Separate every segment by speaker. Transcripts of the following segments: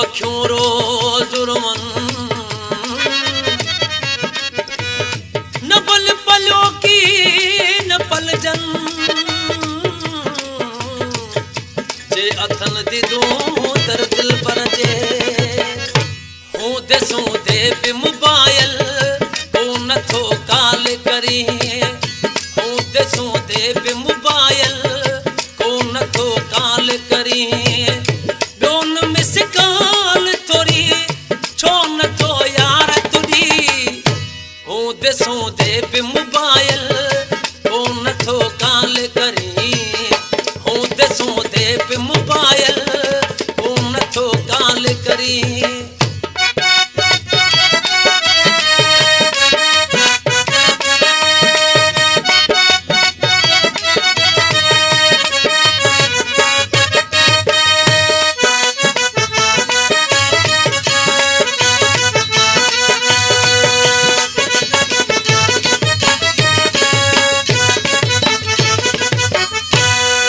Speaker 1: अखियों रोज़ रुमन न पल पलो की न पल जन जे अथन दिदो दर दिल पर जे हूं दे सो दे पे मोबाइल को न थो काल करी हूं दे सो दे पे मोबाइल को न थो काल करी दोन मिस काल थोड़ी छो न थो यार तुडी हूं दे सो दे पे मोबाइल को न थो काल करी हूं दे सो दे पे मोबाइल को न थो काल करी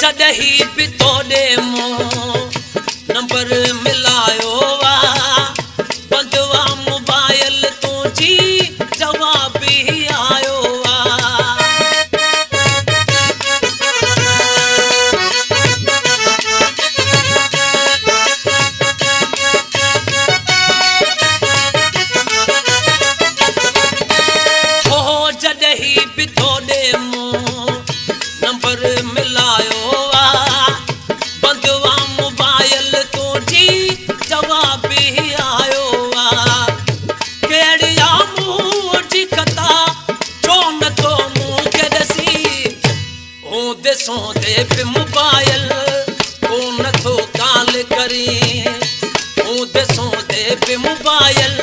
Speaker 1: जॾहिं बि तोॾे मूं नंबर मिलायो बंदि मोबाइल तुंहिंजी जवाब ई आयो हो जॾहिं बि तोॾे मूं नंबर मिलायो जवाब ही आयो केड़िया मुंह जी कथा छो न तो मुंह के दसी हूं दे सो दे पे मोबाइल को न थो काल करी हूं दे सो दे पे मोबाइल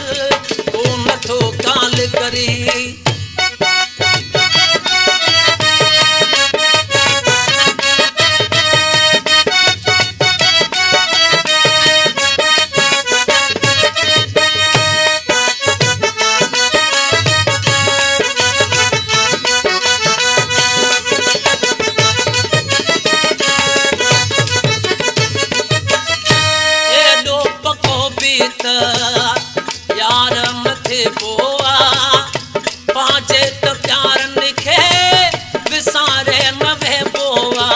Speaker 1: को न थो काल करी यार मथे पोआ पांचे त प्यार निखे विसारे न वे पोआ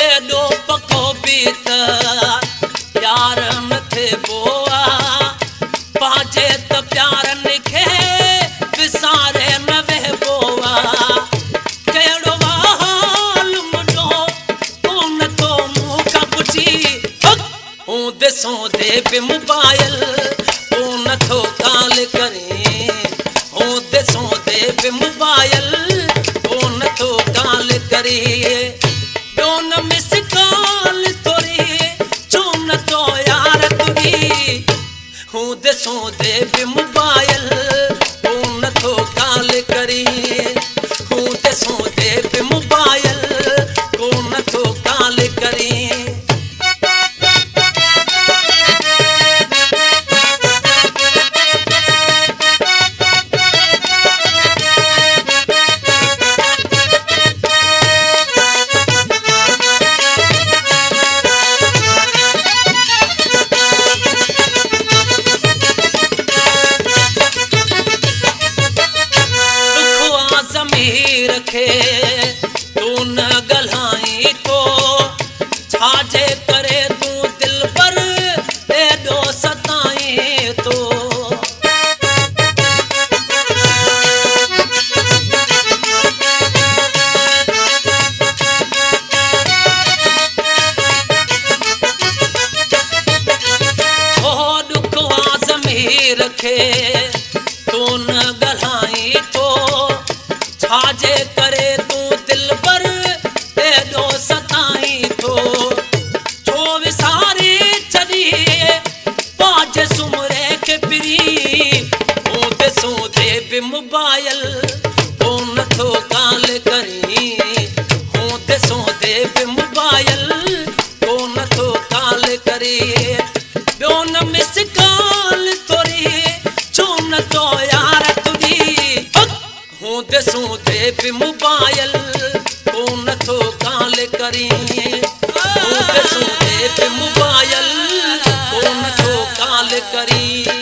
Speaker 1: एडो पको बीत यार मथे पोआ पांचे त प्यार निखे विसारे न वे पोआ केड़ो हाल मुंडो कोन तो मुंह का पुछी हूं दे सो दे पे मोबाइल कोन थो काल करी हूं दे सो दे पे मोबाइल कोन थो काल करी दोन मिस काल थोड़ी छो न तो यार तुडी हूं दे सो दे पे मोबाइल न थो काल करी हूं दे सो दे पे मोबाइल को न थो काल करी रखे तू न गल्हाई तो छाजे करे तू दिल पर एडो सताई तो हो दुखवा ज़मीर रखे तू न गल्हाई तो छाजे करे तू दिल पर एडो सताई तो छो विसारे चली पाज सुमरे के पिरी हूं दे सो दे पे मोबाइल को न थो काल करी हूं दे सो दे पे मोबाइल को न थो काल करी ॿियो न मिस काल थोरी छो सूंदे सूंदे भी मोबाइल को नथो गाल करी सूंदे सूंदे भी मोबाइल को नथो गाल करी